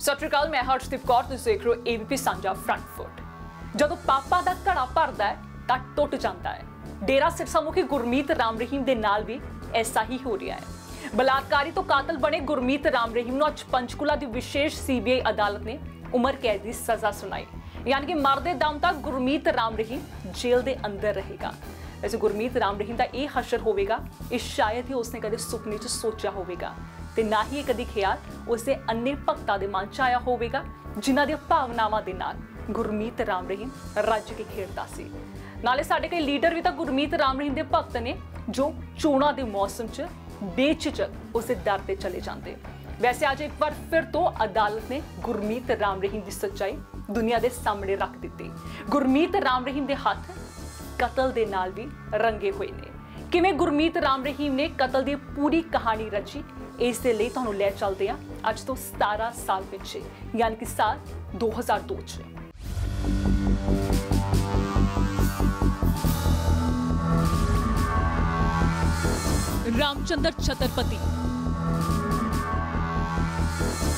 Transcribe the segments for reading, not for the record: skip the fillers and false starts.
सत श्री अकाल, मैं हर्षदीप कौर, तुसीं देख रहे हो एबीपी साझा फ्रंट फुट। जदों पापा दा घड़ा भरदा है तां टुट जांदा है। डेरा सिरसा मुखी गुरमीत राम रहीम दे नाल भी ऐसा ही हो रहा है। बलात्कारी तो कातल बने गुरमीत राम रहीम नूं अज पंचकुला दी विशेष सीबीआई अदालत ने उम्र कैद की सजा सुनाई, यानी कि मरदे दम तक गुरमीत राम रहीम जेल दे अंदर रहेगा। वैसे गुरमीत राम रहीम दा यह हशर होवेगा, इस शायद ही उसने कदे सुपने च सोचा होवेगा ते ना ही कदी ख्याल उसके अन्य भगतां दे मन च आया होवेगा जिन्हां दी भावनावां दे नाल गुरमीत राम रहीम रज के खेडदा सी। नाले साडे कई लीडर भी तां गुरमीत राम रहीम दे भगत ने जो चोणां दे मौसम च बेझिझक उसे दर ते चले जांदे। वैसे आज एक बार फिर तो अदालत ने गुरमीत राम रहीम की सच्चाई दुनिया के सामने रख दी। गुरमीत राम रहीम के हाथ कतल दे नाल भी रंगे हुए ने। किवें गुरमीत राम रहीम ने कतल की पूरी कहानी रची, इस दे लई तुहानूं लै चलदे हां अज तो 17 साल पिछे, यानी कि साल 2002 च। रामचंद्र छतरपति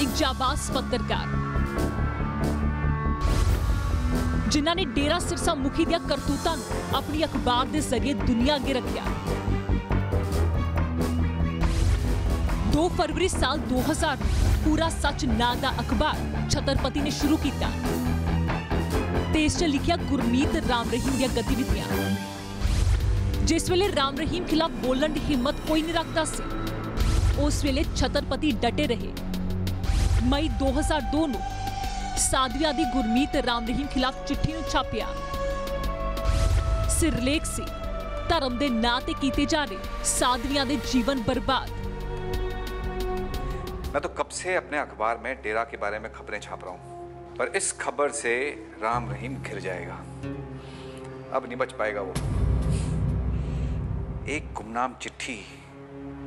एक जाबाज पत्रकार जिन्हां ने डेरा सिरसा मुखी दियां करतूतां अपनी अखबार के जरिए दुनिया अगे रखिया। 2 फरवरी साल 2000 पूरा सच नां दा अखबार छतरपति ने शुरू किया ते इस च लिखिया गुरमीत राम रहीम दियां गतिविधियां। जिस वेले राम रहीम खिलाफ बोलन की हिम्मत कोई नहीं रखता सी, उस वेले छतरपति डटे रहे। मई 2002 ਨੂੰ ਸਾਧਵੀਆਂ ਦੀ ਗੁਰਮੀਤ ਰਾਮ ਰਹੀਮ ਖਿਲਾਫ ਚਿੱਠੀ ਨੂੰ ਛਾਪਿਆ। ਸਿਰਲੇਖ ਸੀ ਧਰਮ ਦੇ ਨਾਂ ਤੇ ਕੀਤੇ ਜਾ ਰਹੇ ਸਾਧਵੀਆਂ ਦੇ ਜੀਵਨ ਬਰਬਾਦ। मैं तो कब से अपने अखबार में डेरा के बारे में खबरें छाप रहा हूँ, पर इस खबर से राम रहीम घिर जाएगा। अब नहीं बच पाएगा वो। एक गुमनाम चिट्ठी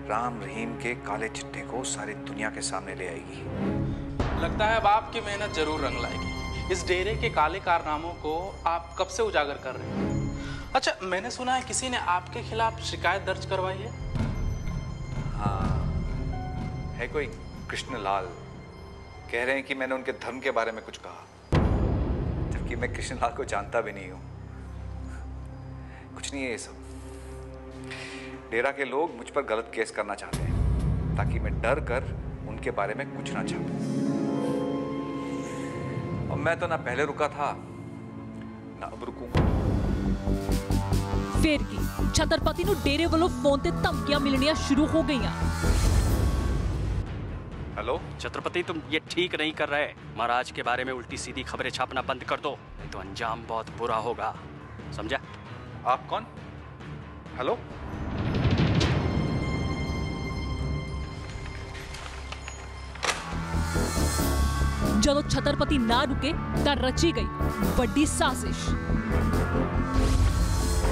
राम रहीम के काले चिट्ठे को सारी दुनिया के सामने ले आएगी। लगता है अब आपकी मेहनत जरूर रंग लाएगी। इस डेरे के काले कारनामों को आप कब से उजागर कर रहे हैं? अच्छा, मैंने सुना है किसी ने आपके खिलाफ शिकायत दर्ज करवाई है। हाँ, है कोई कृष्णलाल, कह रहे हैं कि मैंने उनके धर्म के बारे में कुछ कहा, जबकि मैं कृष्णलाल को जानता भी नहीं हूं। कुछ नहीं है ये सब। डेरा के लोग मुझ पर गलत केस करना चाहते हैं ताकि मैं डर कर उनके बारे में कुछ ना चाहूं। और मैं तो ना पहले रुका था ना अब रुकूंगा। फिर की छतरपति नूं डेरे वालों फोन ते धमकियां मिलनियां शुरू हो गईयां। हेलो छतरपति, तुम ये ठीक नहीं कर रहे। महाराज के बारे में उल्टी सीधी खबरें छापना बंद कर दो, नहीं तो अंजाम बहुत बुरा होगा, समझा? आप कौन? हेलो जदों छतरपति ना रुके तां रची गई बड़ी साजिश।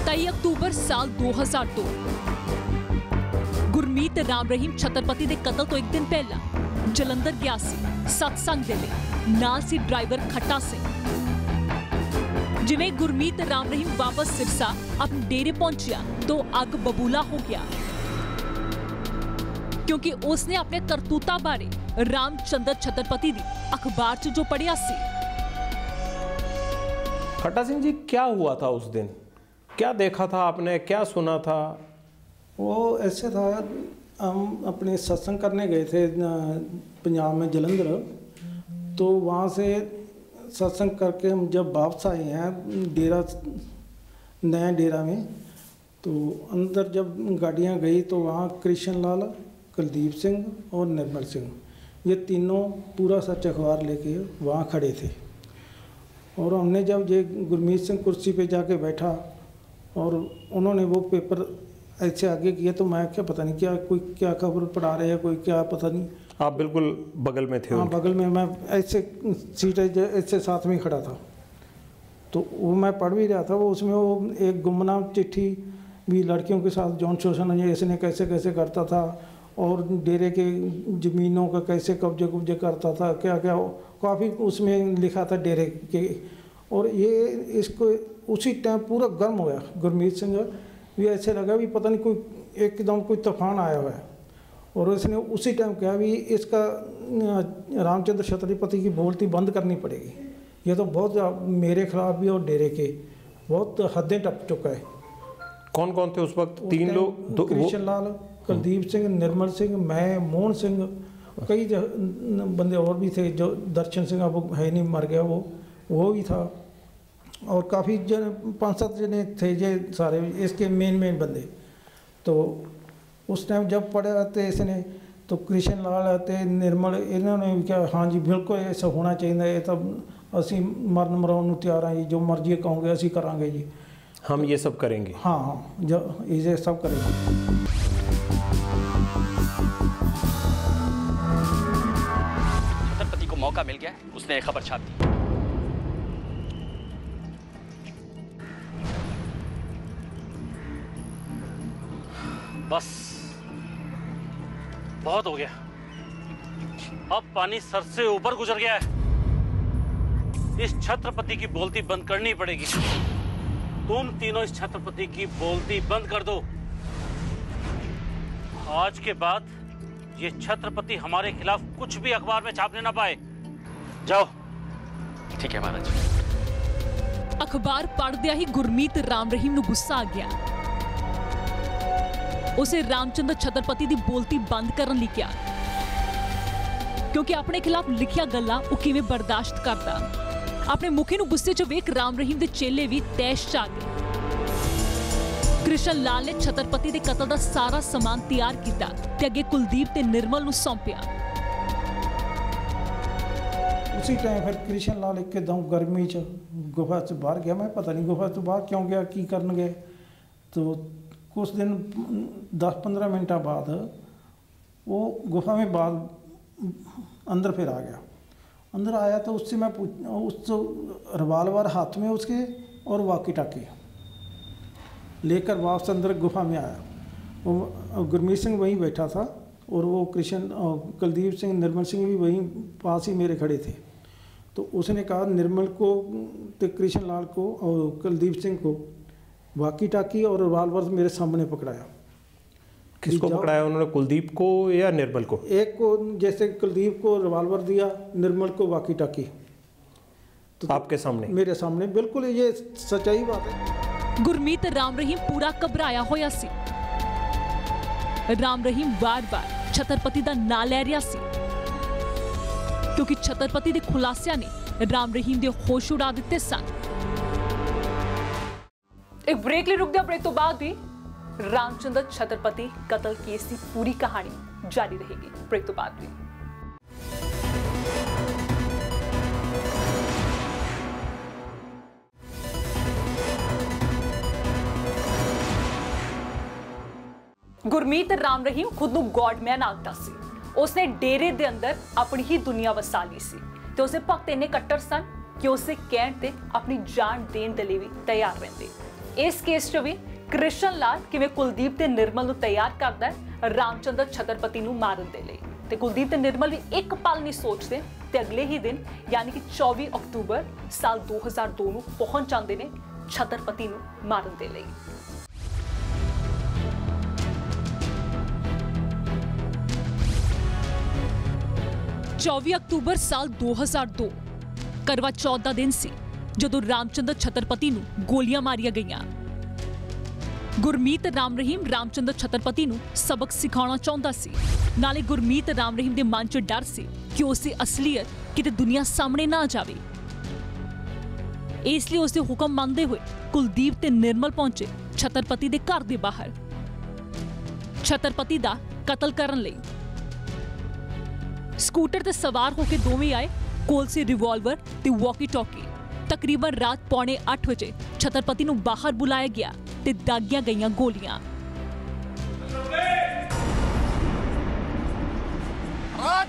23 अक्तूबर साल 2002 गुरमीत राम रहीम छतरपति के कतल तो एक दिन पहला जलंधर गया सी सत्संग दे लई। नाल सी ड्राइवर खट्टा सिंह। जिवें गुरमीत राम रहीम वापस सिरसा अपने डेरे पहुंचा तो अग बबूला हो गया, क्योंकि उसने अपने करतूता बारे रामचंद्र छतरपति दी अखबार च जो पढ़िया सी। खट्टा सिंह जी, क्या हुआ था उस दिन? क्या देखा था आपने, क्या सुना था? वो ऐसे था, हम अपने सत्संग करने गए थे पंजाब में जलंधर, तो वहाँ से सत्संग करके हम जब वापस आए हैं डेरा, नया डेरा में, तो अंदर जब गाड़ियाँ गई तो वहाँ कृष्णलाल, कुलदीप सिंह और निर्मल सिंह, ये तीनों पूरा सच अखबार लेके वहाँ खड़े थे। और हमने जब ये गुरमीत सिंह कुर्सी पे जाके बैठा और उन्होंने वो पेपर ऐसे आगे किया, तो मैं क्या पता नहीं क्या कोई क्या खबर पढ़ा रहे हैं, कोई क्या पता नहीं। आप बिल्कुल बगल में थे? हाँ, बगल में। मैं ऐसे सीट ऐसे साथ में खड़ा था, तो वो मैं पढ़ भी रहा था। वो उसमें वो एक गुमनाम चिट्ठी भी लड़कियों के साथ जौन शोषण इसने कैसे कैसे करता था, और डेरे के ज़मीनों का कैसे कब्जे करता था, क्या क्या काफ़ी उसमें लिखा था डेरे के। और ये इसको उसी टाइम पूरा गर्म हो गया गुरमीत सिंह भी। ऐसे लगा भी पता नहीं कोई एकदम कोई तूफान आया हुआ है। और उसने उसी टाइम कहा भी इसका रामचंद्र छत्रपति की बोलती बंद करनी पड़ेगी, ये तो बहुत मेरे खिलाफ भी और डेरे के बहुत हदें टप चुका है। कौन कौन थे उस वक्त? 3 लोग, कृष्ण लाल, कुलदीप सिंह, निर्मल सिंह, मैं, मोहन सिंह, कई बंदे और भी थे, जो दर्शन सिंह अब है नहीं, मर गया वो भी था, और काफ़ी जन 5-7 जने थे ये सारे इसके मेन बंदे। तो उस टाइम जब पढ़े रहते इसने तो कृष्ण लाल आते, निर्मल, इन्होंने भी क्या हाँ जी बिल्कुल ऐसा होना चाहिए, ये तब असी मਰਨ मराउन ਨੂੰ ਤਿਆਰ ਹਾਂ जी, जो मर्जी कहोगे असी करांगे जी, हम ये सब करेंगे। हाँ जो ये सब करेंगे। छत्रपति को मौका मिल गया, उसने एक खबर छाप दी। बस बहुत हो गया, अब पानी सर से ऊपर गुजर गया है। इस छत्रपति की बोलती बंद करनी पड़ेगी। तुम तीनों इस छत्रपति की बोलती बंद कर दो। आज के बाद ये छत्रपति हमारे खिलाफ कुछ भी अखबार में छापने ना पाए। जाओ। ठीक है महाराज। अखबार पढ़दਿਆਂ ही गुरमीत राम रहीम ਨੂੰ गुस्सा आ गया। उसे रामचंद्र छत्रपति की बोलती बंद करने ਲਈ ਕਿਹਾ, क्योंकि अपने खिलाफ लिखिया गल्लां ਉਹ किवें बर्दाश्त करदा। अपने मुखी ਨੂੰ गुस्से 'ਚ ਵੇਖ राम रहीम ਦੇ चेले भी तैश 'ਚ आ गए। कृष्ण लाल ने छत्रपति के कतल का सारा समान तैयार किया ते अगे कुलदीप ते निर्मल ਨੂੰ सौंपिया। उसी टाइम फिर कृष्ण लाल एकदम गर्मी च गुफा से बाहर गया। मैं पता नहीं गुफा से बाहर क्यों गया, की करन गए। तो कुछ दिन 10-15 मिनट बाद वो गुफा में बाद अंदर फिर आ गया। अंदर आया तो उससे मैं उस रिवाल्वर हाथ में उसके और वाकी टाकी लेकर वापस अंदर गुफा में आया। वो गुरमीत सिंह वहीं बैठा था और वो कृष्ण कुलदीप सिंह, निर्मल सिंह भी वहीं पास ही मेरे खड़े थे। तो उसने कहा निर्मल को, तो कृष्ण लाल को और कुलदीप सिंह को वाकी टाकी और रिवाल्वर मेरे सामने पकड़ाया। किसको पकड़ाया उन्होंने, कुलदीप को या निर्मल को? एक को जैसे कुलदीप को रिवाल्वर दिया, निर्मल को वाकी टाकी। तो आपके सामने? मेरे सामने, बिल्कुल ये सच्चाई बात है। गुरमीत राम रहीम पूरा घबराया होया सी। राम रहीम बार-बार छत्रपति का नाम ले रहा सी, क्योंकि छत्रपति के खुलासिया ने राम रहीम के होश उड़ा दिते सन। एक ब्रेक ले रुक दिया, ब्रेक तो बाद भी रामचंद्र छत्रपति कत्ल केस की पूरी कहानी जारी रहेगी। ब्रेक तो बाद भी। गुरमीत राम रहीम खुद ਨੂੰ ਗॉडमैन ਆਖਦਾ ਸੀ। उसने डेरे दे अंदर अपनी ही दुनिया वसा ली सी ते उसके भक्त इन्ने कट्टर सन कि उसे कहण ते अपनी जान देण दे लई भी तैयार रहंदे। इस केस च भी कृष्ण लाल किवें कुलदीप ते निर्मल ਨੂੰ तैयार करदा है रामचंद्र छत्रपति ਨੂੰ मारन दे लई, ते कुलदीप ते निर्मल भी एक पल नहीं सोचते ते अगले ही दिन यानी कि 24 अक्तूबर साल 2002 ਨੂੰ पहुंच जांदे ने छत्रपति ਨੂੰ मारन दे लई। 24 अक्तूबर साल 2002 करवा चौथ का दिन सी जदों रामचंद्र छत्रपति नूं गोलियां मारिया गईयां। गुरमीत राम रहीम रामचंद्र छत्रपति नूं सबक सिखाउणा चाहुंदा सी। नाले गुरमीत राम रहीम दे मन च डर सी कि उसदी असलीयत किते दुनिया सामने ना आ जावे। इसलिए उसदे हुक्म मनदे हुए कुलदीप ते निर्मल पहुंचे छत्रपति दे घर दे बाहर छत्रपति दा कतल करन लई। स्कूटर ते सवार होकर दोवें आए कोल से रिवॉल्वर ते वॉकी टॉकी। तकरीबन रात 7:45 बजे छत्रपति नूं बाहर बुलाया गया ते दागियां गईयां गोलियां।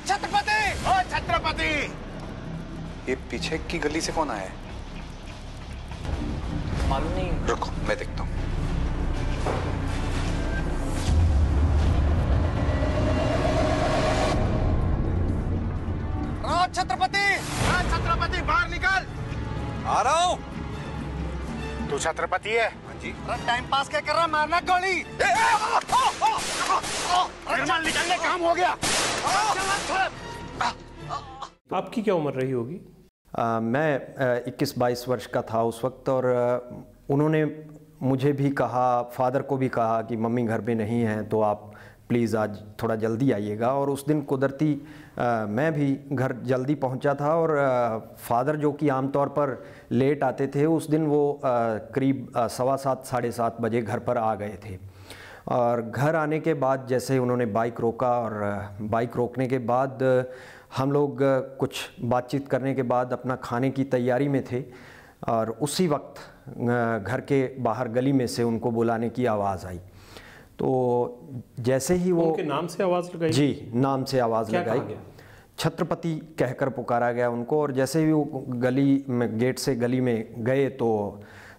छत्रपति, ओ छत्रपति! ये पीछे की गली से कौन आया है? मालूम नहीं। रुको, मैं देखता हूँ। छत्रपति बाहर निकल। आ रहा हूँ। तू छत्रपति है? हाँ जी। टाइम पास क्या कर रहा, मारना गोली। निर्मल निकलने का। काम हो गया। आपकी क्या उम्र रही होगी? मैं 21-22 वर्ष का था उस वक्त, और उन्होंने मुझे भी कहा, फादर को भी कहा कि मम्मी घर पे नहीं हैं तो आप प्लीज़ आज थोड़ा जल्दी आइएगा। और उस दिन कुदरती मैं भी घर जल्दी पहुंचा था, और फादर जो कि आमतौर पर लेट आते थे, उस दिन वो करीब 7:15 साढ़े 7 बजे घर पर आ गए थे। और घर आने के बाद जैसे उन्होंने बाइक रोका, और बाइक रोकने के बाद हम लोग कुछ बातचीत करने के बाद अपना खाने की तैयारी में थे, और उसी वक्त घर के बाहर गली में से उनको बुलाने की आवाज़ आई। तो जैसे ही वो उनके नाम से आवाज़ लगाई? जी, नाम से आवाज़ लगाई, छत्रपति कहकर पुकारा गया उनको। और जैसे ही वो गली में, गेट से गली में गए, तो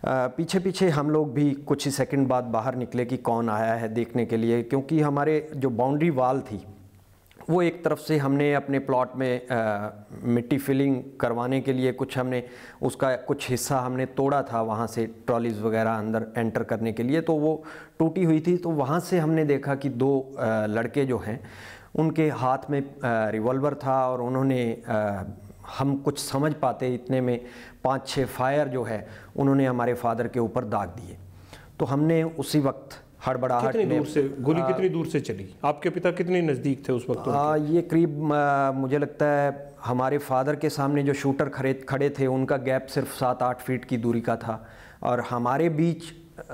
पीछे पीछे हम लोग भी कुछ ही सेकंड बाद बाहर निकले कि कौन आया है देखने के लिए, क्योंकि हमारे जो बाउंड्री वाल थी वो एक तरफ से हमने अपने प्लॉट में मिट्टी फिलिंग करवाने के लिए हमने उसका कुछ हिस्सा हमने तोड़ा था, वहाँ से ट्रॉलीज वगैरह अंदर एंटर करने के लिए, तो वो टूटी हुई थी। तो वहाँ से हमने देखा कि 2 लड़के जो हैं उनके हाथ में रिवॉल्वर था, और उन्होंने हम कुछ समझ पाते इतने में 5-6 फायर जो है उन्होंने हमारे फादर के ऊपर दाग दिए। तो हमने उसी वक्त हड़बड़ाहट कितनी में, दूर से गोली कितनी दूर से चली? आपके पिता कितनी नज़दीक थे उस वक्त? ये करीब मुझे लगता है हमारे फादर के सामने जो शूटर खड़े थे उनका गैप सिर्फ 7-8 फीट की दूरी का था, और हमारे बीच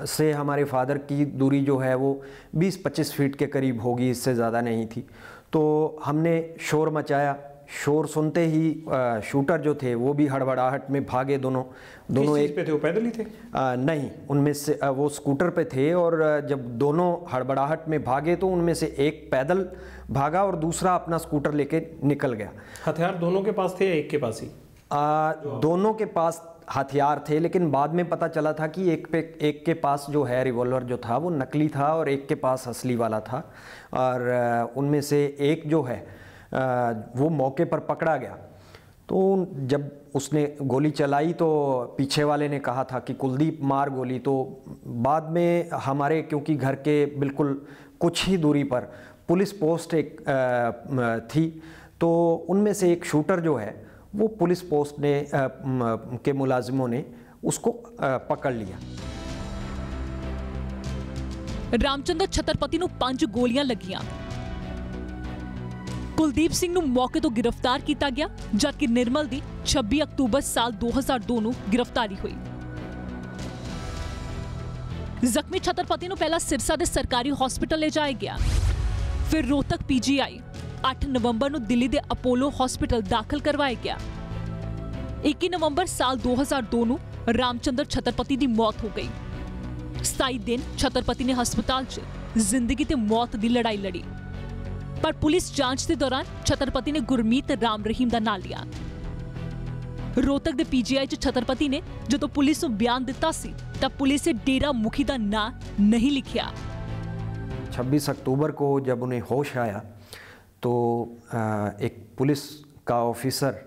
से हमारे फादर की दूरी जो है वो 20-25 फीट के करीब होगी, इससे ज़्यादा नहीं थी। तो हमने शोर मचाया, शोर सुनते ही शूटर जो थे वो भी हड़बड़ाहट में भागे। दोनों एक पे थे? वो पैदल ही थे? नहीं, उनमें से वो स्कूटर पे थे, और जब दोनों हड़बड़ाहट में भागे तो उनमें से एक पैदल भागा और दूसरा अपना स्कूटर लेके निकल गया। हथियार दोनों के पास थे या एक के पास ही? दोनों के पास हथियार थे, लेकिन बाद में पता चला था कि एक के पास जो है रिवॉल्वर जो था वो नकली था, और एक के पास असली वाला था। और उनमें से एक जो है वो मौके पर पकड़ा गया। तो जब उसने गोली चलाई तो पीछे वाले ने कहा था कि कुलदीप मार गोली। तो बाद में हमारे, क्योंकि घर के बिल्कुल कुछ ही दूरी पर पुलिस पोस्ट एक थी, तो उनमें से एक शूटर जो है वो पुलिस पोस्ट ने के मुलाजिमों ने उसको पकड़ लिया। रामचंद्र छतरपति ਨੂੰ 5 ਗੋਲੀਆਂ ਲੱਗੀਆਂ। ਕੁਲਦੀਪ ਸਿੰਘ ਨੂੰ ਮੌਕੇ ਤੋਂ ਗ੍ਰਿਫਤਾਰ ਕੀਤਾ ਗਿਆ, ਜਦਕਿ ਨਿਰਮਲ ਦੀ 26 ਅਕਤੂਬਰ ਸਾਲ 2002 ਨੂੰ ਗ੍ਰਿਫਤਾਰੀ ਹੋਈ। ਜ਼ਖਮੀ ਛਤਰਪਤੀ ਨੂੰ ਪਹਿਲਾਂ ਸਿਰਸਾ ਦੇ ਸਰਕਾਰੀ ਹਸਪਤਾਲ ਲਿਜਾਇਆ ਗਿਆ, ਫਿਰ ਰੋਹਤਕ PGI 8 ਨਵੰਬਰ ਨੂੰ ਦਿੱਲੀ ਦੇ ਅਪੋਲੋ ਹਸਪਤਾਲ ਦਾਖਲ ਕਰਵਾਇਆ ਗਿਆ। 21 ਨਵੰਬਰ ਸਾਲ 2002 ਨੂੰ ਰਾਮਚੰਦਰ ਛਤਰਪਤੀ ਦੀ ਮੌਤ ਹੋ ਗਈ। 27 दिन छतरपति ने हस्पताल च जिंदगी ते मौत दी लड़ाई लड़ी, पर पुलिस जांच के दौरान छतरपति ने गुरमीत राम रहीम दा नाम लिया। रोहतक दे PGI च छतरपति ने जदों पुलिस नूं बयान दिता सी तां पुलिस ने डेरा मुखी दा नाम नहीं लिखिया। 26 अक्टूबर को जब उन्हें होश आया तो एक पुलिस का ऑफिसर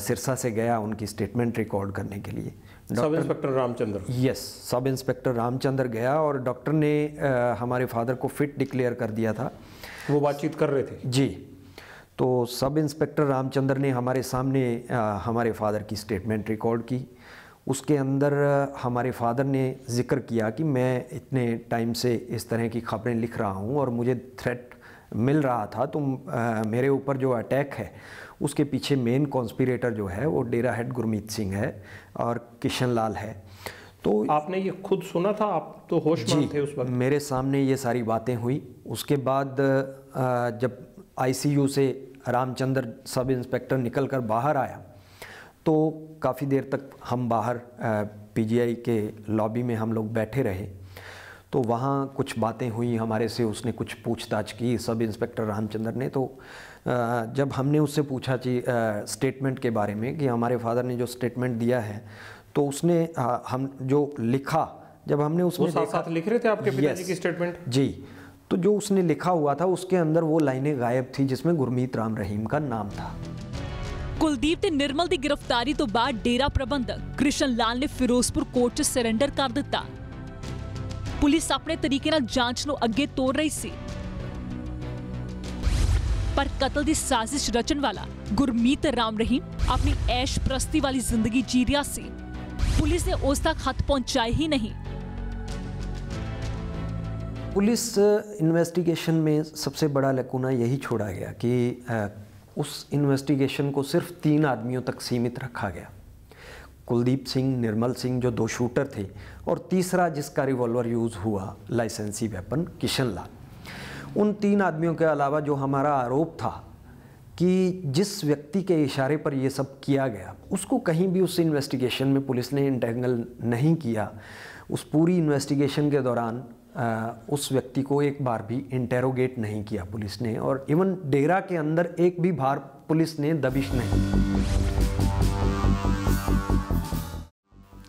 सिरसा से गया उनकी स्टेटमेंट रिकॉर्ड करने के लिए। Sub inspector Ramchandra? Yes, sub inspector Ramchandra गया और डॉक्टर ने हमारे फादर को फिट डिक्लेयर कर दिया था। वो बातचीत कर रहे थे? जी। तो सब इंस्पेक्टर रामचंद्र ने हमारे सामने हमारे फादर की स्टेटमेंट रिकॉर्ड की। उसके अंदर हमारे फादर ने जिक्र किया कि मैं इतने टाइम से इस तरह की खबरें लिख रहा हूँ और मुझे थ्रेट मिल रहा था, तो मेरे ऊपर जो अटैक है उसके पीछे मेन कॉन्स्पिरेटर जो है वो डेरा हेड गुरमीत सिंह है और किशन लाल है। तो आपने ये खुद सुना था? आप तो होशमंद थे उस वक्त? मेरे सामने ये सारी बातें हुई। उसके बाद जब ICU से रामचंद्र सब इंस्पेक्टर निकल कर बाहर आया तो काफ़ी देर तक हम बाहर PGI के लॉबी में हम लोग बैठे रहे। तो वहाँ कुछ बातें हुई हमारे से, उसने कुछ पूछताछ की सब इंस्पेक्टर रामचंद्र ने। तो जब हमने उससे पूछा कि स्टेटमेंट के बारे में कि हमारे फादर ने जो स्टेटमेंट दिया है, तो उसने हम जो लिखा, जब हमने उसमें साथ लिख रहे थे आपके पिताजी की स्टेटमेंट? जी। तो जो उसने लिखा हुआ था उसके अंदर वो लाइनें गायब थी जिसमें गुरमीत राम रहीम का नाम था। कुलदीप ते निर्मल की गिरफ्तारी तो बाद डेरा प्रबंधक कृष्ण लाल ने फिरोजपुर कोर्ट च सरेंडर कर दिता। पुलिस अपने तरीके नाल जांच नूं अगे तोड़ रही सी। पर कतल दी साजिश रचन वाला गुरमीत राम रहीम अपनी ऐश प्रस्ती वाली जिंदगी जी रहा सी। पुलिस ने उस तक हाथ पहुंचाए ही नहीं। पुलिस इन्वेस्टिगेशन में सबसे बड़ा लकूना यही छोड़ा गया कि उस इन्वेस्टिगेशन को सिर्फ 3 आदमियों तक सीमित रखा गया। कुलदीप सिंह, निर्मल सिंह जो 2 शूटर थे, और तीसरा जिसका रिवॉल्वर यूज़ हुआ लाइसेंसी वेपन किशन लाल। उन 3 आदमियों के अलावा जो हमारा आरोप था कि जिस व्यक्ति के इशारे पर ये सब किया गया, उसको कहीं भी उस इन्वेस्टिगेशन में पुलिस ने इंटेंगल नहीं किया। उस पूरी इन्वेस्टिगेशन के दौरान उस व्यक्ति को एक बार भी इंटेरोगेट नहीं किया पुलिस ने, और इवन डेरा के अंदर एक भी बार पुलिस ने दबिश नहीं।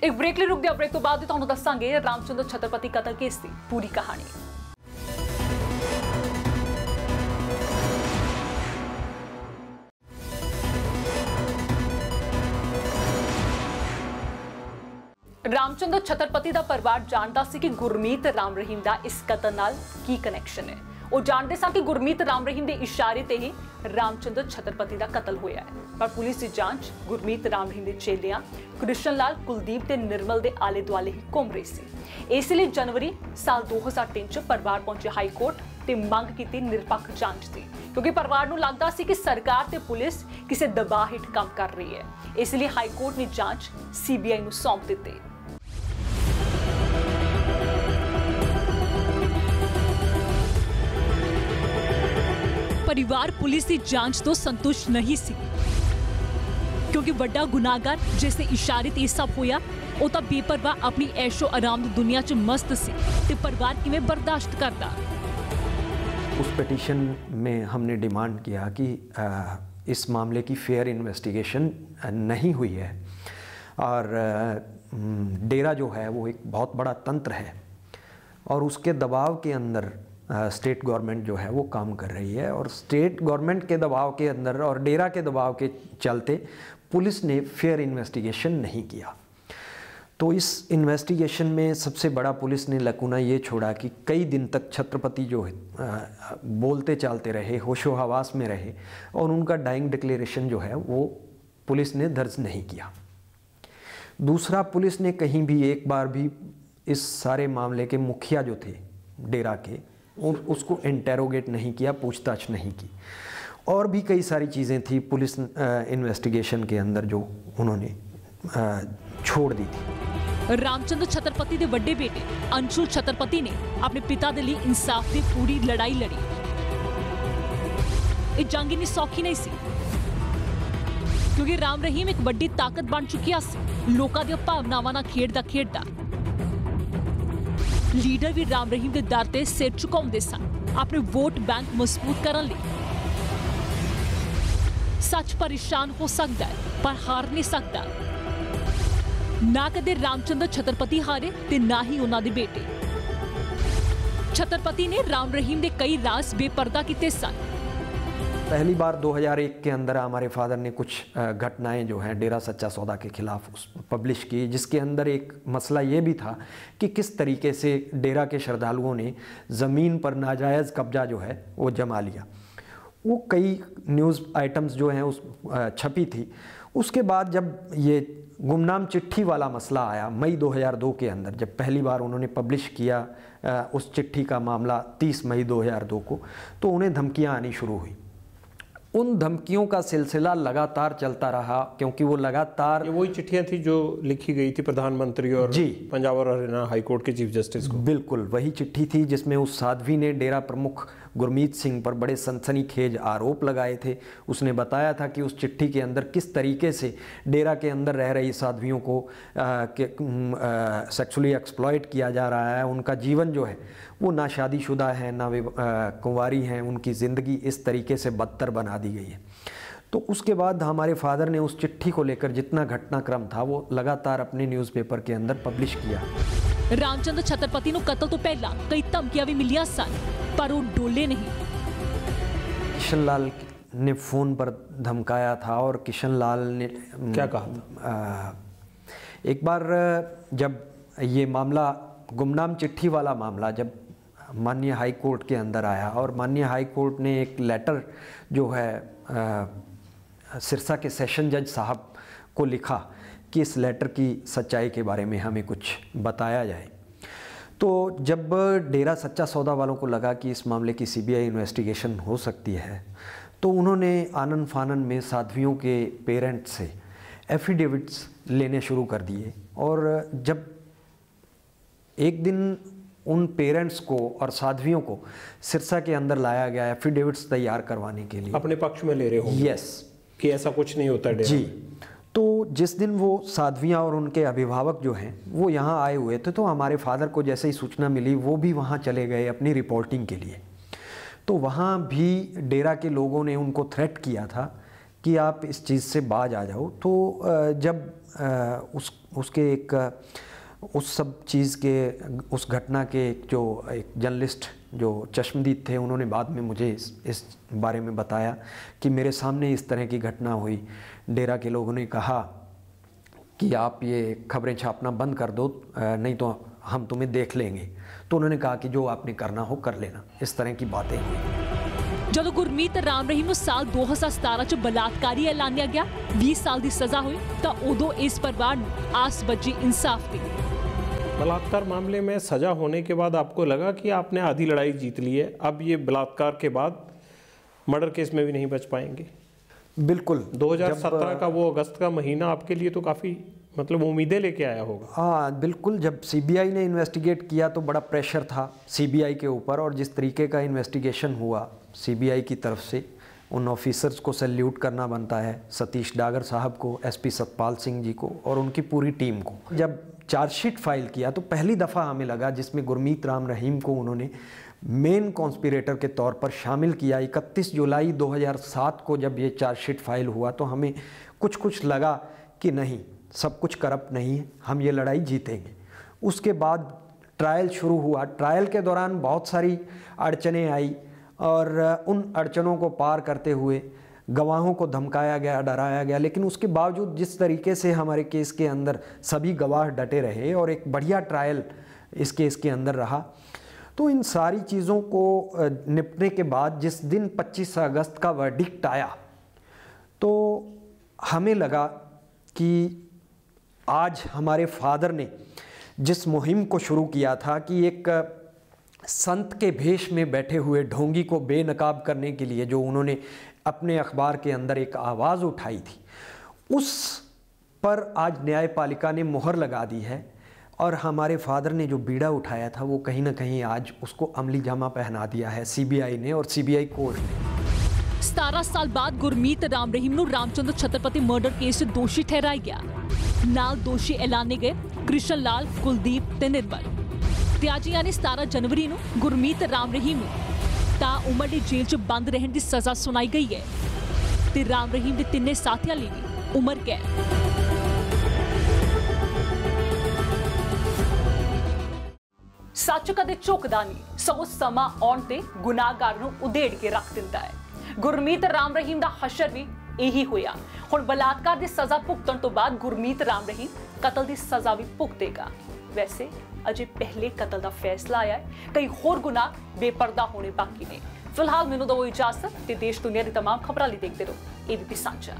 एक ब्रेक ले रुक दिया। ब्रेक तो बाद तुहानू दसांगे रामचंद्र छत्रपति कतल केस की पूरी कहानी। रामचंद्र छत्रपति का परिवार जानता सी कि गुरमीत राम रहीम का इस कतल नाल की कनैक्शन है। वो जानते सन कि गुरमीत राम रहीम के इशारे ते ही रामचंद्र छत्रपति का कतल होया है, पर पुलिस की जांच गुरमीत राम रहीम के चेलियां कृष्ण लाल, कुलदीप ते निर्मल के आले दुआले ही घूम रही सी। इसलिए जनवरी साल 2003 च परिवार पहुंचे हाई कोर्ट ते मंग की निरपक्ष जांच की, क्योंकि परिवार नूं लगदा सी कि सरकार ते पुलिस किसी दबाव हेठ काम कर रही है। इसलिए हाई कोर्ट ने जांच CBI नूं सौंप दित्ती। परिवार पुलिस की जांच तो संतुष्ट नहीं सी, क्योंकि बड़ा गुनाहगार जिसने इशारे ते सब होया वो तो बेपरवाह अपनी ऐशो आराम दी दुनिया च मस्त सी, ते परिवार किवें बर्दाश्त करता। उस पिटीशन में हमने डिमांड किया कि इस मामले की फेयर इन्वेस्टिगेशन नहीं हुई है, और डेरा जो है वो एक बहुत बड़ा तंत्र है, और उसके दबाव के अंदर स्टेट गवर्नमेंट जो है वो काम कर रही है, और स्टेट गवर्नमेंट के दबाव के अंदर और डेरा के दबाव के चलते पुलिस ने फेयर इन्वेस्टिगेशन नहीं किया। तो इस इन्वेस्टिगेशन में सबसे बड़ा पुलिस ने लकूना ये छोड़ा कि कई दिन तक छत्रपति जो है बोलते चालते रहे, होशो हवास में रहे, और उनका डाइंग डिक्लेरेशन जो है वो पुलिस ने दर्ज नहीं किया। दूसरा, पुलिस ने कहीं भी एक बार भी इस सारे मामले के मुखिया जो थे डेरा के, उसको इंटेरोगेट नहीं किया, पूछताछ नहीं की, और भी कई सारी चीज़ें थी पुलिस इन्वेस्टिगेशन के अंदर जो उन्होंने छोड़ दी थी। रामचंद्र छत्रपति के बड़े बेटे अंशुल छत्रपति ने अपने पिता के लिए इंसाफ की पूरी लड़ाई लड़ी। ये जंग इतनी सौखी नहीं सी, क्योंकि राम रहीम एक बड़ी ताकत बन चुकिया सी, लोकां दी भावनावां नाल खेडदा लीडर भी राम रहीम के दर ते सिर झुकाउंदे सन अपने वोट बैंक मजबूत करने लिए। सच परेशान हो सकता है पर हार नहीं सकता। ना कदे रामचंद्र छत्रपति हारे ते ना ही उन्हां दे बेटे। छत्रपति ने राम रहीम के कई राज बेपर्दा किए सन। पहली बार 2001 के अंदर हमारे फादर ने कुछ घटनाएं जो हैं डेरा सच्चा सौदा के खिलाफ पब्लिश की, जिसके अंदर एक मसला ये भी था कि किस तरीके से डेरा के श्रद्धालुओं ने ज़मीन पर नाजायज़ कब्जा जो है वो जमा लिया। वो कई न्यूज़ आइटम्स जो हैं उस छपी थी। उसके बाद जब ये गुमनाम चिट्ठी वाला मसला आया मई 2002 के अंदर, जब पहली बार उन्होंने पब्लिश किया उस चिट्ठी का मामला 30 मई 2002 को, तो उन्हें धमकियां आनी शुरू हुई। उन धमकियों का सिलसिला लगातार चलता रहा, क्योंकि वो लगातार, ये वही चिट्ठियां थी जो लिखी गई थी प्रधानमंत्री और पंजाब और हरियाणा हाई कोर्ट के चीफ जस्टिस को। बिल्कुल वही चिट्ठी थी जिसमें उस साध्वी ने डेरा प्रमुख गुरमीत सिंह पर बड़े सनसनीखेज आरोप लगाए थे। उसने बताया था कि उस चिट्ठी के अंदर किस तरीके से डेरा के अंदर रह रही साध्वियों को सेक्सुअली एक्सप्लॉइट किया जा रहा है। उनका जीवन जो है वो ना शादीशुदा है ना वे कुंवारी हैं, उनकी ज़िंदगी इस तरीके से बदतर बना दी गई है। तो उसके बाद हमारे फादर ने उस चिट्ठी को लेकर जितना घटनाक्रम था वो लगातार अपने न्यूज़पेपर के अंदर पब्लिश किया। रामचंद्र छत्रपति को कतल तो पहला कई धमकियां भी मिलियां सन, पर वो डोले नहीं। किशन लाल ने फ़ोन पर धमकाया था, और किशन लाल ने क्या कहा? एक बार जब ये मामला गुमनाम चिट्ठी वाला मामला जब माननीय हाई कोर्ट के अंदर आया और माननीय हाई कोर्ट ने एक लेटर जो है सिरसा के सेशन जज साहब को लिखा कि इस लेटर की सच्चाई के बारे में हमें कुछ बताया जाए। तो जब डेरा सच्चा सौदा वालों को लगा कि इस मामले की सीबीआई इन्वेस्टिगेशन हो सकती है, तो उन्होंने आनन फानन में साध्वियों के पेरेंट्स से एफिडेविट्स लेने शुरू कर दिए। और जब एक दिन उन पेरेंट्स को और साध्वियों को सिरसा के अंदर लाया गया एफिडेविट्स तैयार करवाने के लिए, अपने पक्ष में ले रहे हो? यस, कि ऐसा कुछ नहीं होता डेरा। जी। तो जिस दिन वो साध्वियाँ और उनके अभिभावक जो हैं वो यहाँ आए हुए थे, तो हमारे फादर को जैसे ही सूचना मिली वो भी वहाँ चले गए अपनी रिपोर्टिंग के लिए। तो वहाँ भी डेरा के लोगों ने उनको थ्रेट किया था कि आप इस चीज़ से बाज आ जाओ। तो जब उसके एक उस सब चीज़ के उस घटना के जो एक जर्नलिस्ट जो चश्मदीद थे, उन्होंने बाद में मुझे इस बारे में बताया कि मेरे सामने इस तरह की घटना हुई। डेरा के लोगों ने कहा कि आप ये खबरें छापना बंद कर दो, नहीं तो हम तुम्हें देख लेंगे। तो उन्होंने कहा कि जो आपने करना हो कर लेना। इस तरह की बातें हुई। ਜਦੋਂ ਗੁਰਮੀਤ ਰਾਮ ਰਹੀਮ ਨੂੰ ਸਾਲ 2017 ਚ ਬਲਾਤਕਾਰੀ ਐਲਾਨਿਆ ਗਿਆ, 20 ਸਾਲ ਦੀ ਸਜ਼ਾ ਹੋਈ, ਤਾਂ ਉਦੋਂ ਇਸ ਪਰਿਵਾਰ ਨੂੰ ਆਸ ਬੱਝੀ ਇਨਸਾਫ ਦੀ। बलात्कार मामले में सजा होने के बाद आपको लगा कि आपने आधी लड़ाई जीत ली है, अब ये बलात्कार के बाद मर्डर केस में भी नहीं बच पाएंगे? बिल्कुल। 2017 का वो अगस्त का महीना आपके लिए तो काफ़ी मतलब उम्मीदें लेके आया होगा। हाँ बिल्कुल। जब सीबीआई ने इन्वेस्टिगेट किया तो बड़ा प्रेशर था सीबीआई के ऊपर, और जिस तरीके का इन्वेस्टिगेशन हुआ सीबीआई की तरफ से, उन ऑफिसर्स को सैल्यूट करना बनता है, सतीश डागर साहब को, एसपी सतपाल सिंह जी को और उनकी पूरी टीम को। जब चार्जशीट फाइल किया तो पहली दफ़ा हमें लगा जिसमें गुरमीत राम रहीम को उन्होंने मेन कॉन्स्पिरेटर के तौर पर शामिल किया। 31 जुलाई 2007 को जब ये चार्जशीट फाइल हुआ तो हमें कुछ लगा कि नहीं, सब कुछ करप्ट नहीं है, हम ये लड़ाई जीतेंगे। उसके बाद ट्रायल शुरू हुआ। ट्रायल के दौरान बहुत सारी अड़चनें आई और उन अड़चनों को पार करते हुए गवाहों को धमकाया गया, डराया गया, लेकिन उसके बावजूद जिस तरीके से हमारे केस के अंदर सभी गवाह डटे रहे और एक बढ़िया ट्रायल इस केस के अंदर रहा, तो इन सारी चीज़ों को निपटने के बाद जिस दिन 25 अगस्त का वर्डिक्ट आया तो हमें लगा कि आज हमारे फादर ने जिस मुहिम को शुरू किया था कि एक संत के भेष में बैठे हुए ढोंगी को बेनकाब करने के लिए जो उन्होंने अपने अखबार के अंदर एक आवाज़ उठाई थी, उस पर आज न्यायपालिका ने मोहर लगा दी है और हमारे फादर ने जो बीड़ा उठाया था वो कहीं ना कहीं आज उसको अमली जामा पहना दिया है सीबीआई ने और सीबीआई कोर्ट ने। 17 साल बाद गुरमीत राम रहीम ਨੂੰ ਰਾਮਚੰਦਰ ਛਤਰਪਤੀ ਮਰਡਰ ਕੇਸ 'ਚ ਦੋਸ਼ੀ ਠਹਿਰਾਇਆ ਗਿਆ। ਨਾਲ ਦੋਸ਼ੀ ਐਲਾਨੇ ਗਏ ਕ੍ਰਿਸ਼ਨ ਲਾਲ, ਕੁਲਦੀਪ ਤੇ ਨਿਰਮਲ। ਤੇ ਅੱਜ ਯਾਨੀ 17 ਜਨਵਰੀ ਨੂੰ ਗੁਰਮੀਤ ਰਾਮ ਰਹੀਮ ਨੂੰ ਤਾਂ ਉਮਰ ਦੀ ਜੇਲ੍ਹ 'ਚ ਬੰਦ ਰਹਿਣ ਦੀ ਸਜ਼ਾ ਸੁਣਾਈ ਗਈ ਹੈ ਤੇ ਰਾਮ ਰਹੀਮ ਦੇ ਤਿੰਨੇ ਸਾਥੀਆਂ ਲਈ ਵੀ ਉਮਰ ਕੈਦ। ਸੱਚ ਕਦੇ ਝੁਕਦਾ ਨਹੀਂ, ਸਗੋਂ ਸਮਾਂ ਆਉਣ ਤੇ ਗੁਨਾਹਗਾਰ ਨੂੰ ਉਧੇੜ ਕੇ ਰੱਖ ਦਿੰਦਾ ਹੈ। ਗੁਰਮੀਤ ਰਾਮ ਰਹੀਮ ਦਾ ਹਸ਼ਰ ਵੀ ਇਹੀ ਹੋਇਆ। ਹੁਣ ਬਲਾਤਕਾਰ ਦੀ ਸਜ਼ਾ ਭੁਗਤਣ ਤੋਂ ਬਾਅਦ ਗੁਰਮੀਤ ਰਾਮ ਰਹੀਮ ਕਤਲ ਦੀ ਸਜ਼ਾ ਵੀ ਭੁਗਤੇਗਾ। ਵੈਸੇ ਅਜੇ ਪਹਿਲੇ ਕਤਲ ਦਾ ਫੈਸਲਾ ਆਇਆ ਹੈ, ਕਈ ਹੋਰ ਗੁਨਾਹ ਬੇਪਰਦਾ ਹੋਣੇ ਬਾਕੀ ਨੇ। ਫਿਲਹਾਲ ਮੈਨੂੰ ਦਿਓ ਇਜਾਜ਼ਤ ਤੇ ਦੇਸ਼ ਦੁਨੀਆ ਦੀ तमाम ਖਬਰਾਂ ਲਈ ਦੇਖਦੇ ਰਹੋ ABP ਸਾਂਝਾ।